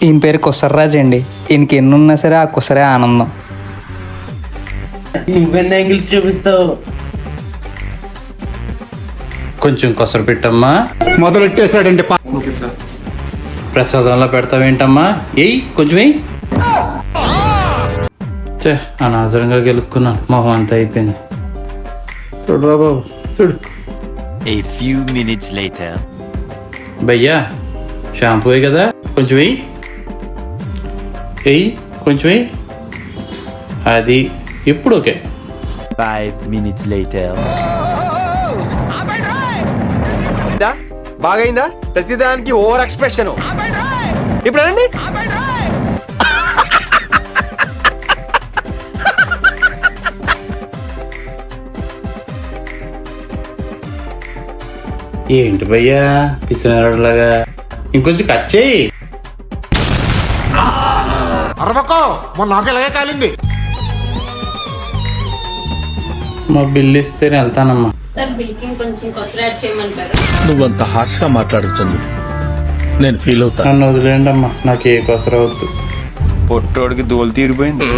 ఈయన పేరు కుసర్రాజ్ అండి. ఈయనకి ఎన్ని ఉన్నా సరే ఆ కుసరే ఆనందం. నువ్వెన్ని యాంగిల్స్ చూపిస్తావు? కొంచెం కొసరు పెట్టమ్మా. మొదలెట్టేశాడండి. ప్రసాదంలో పెడతావేంటమ్మా? ఏయ్ కొంచెం ఏయ్. అనవసరంగా గెలుక్కున్నాను, మొహం అంతా అయిపోయింది. చూడురా బాబు చూడు. A few minutes later. భయ్యా షాంపూ కదా, కొంచెం వెయ్యి. వెయ్యి కొంచెం వెయ్యి. అది ఇప్పుడు ఓకే. 5 minutes later. బాగైందా? ప్రతిదానికి ఓవర్ ఎక్స్ప్రెషన్. ఇప్పుడు అనండి. ఏంటి భయ్యా పిచ్చినారులాగా? ఇంకొంచెం కట్ చేయి. అరవకో, మొన్న నాకు ఇలాగే కాలింది. మా బిల్లు ఇస్తే నేను వెళ్తానమ్మా. సార్ బిల్కింగ్ కొంచెం కొసరు యాడ్ చేయమంటారా? నువ్వంత హార్ష్ గా మాట్లాడుతుంది, నేను ఫీల్ అవుతాను. నన్ను వదిలేండి అమ్మా, నాకు ఏ కొసరు అవద్దు. పొట్టోడికి దోలు తీరిపోయింది.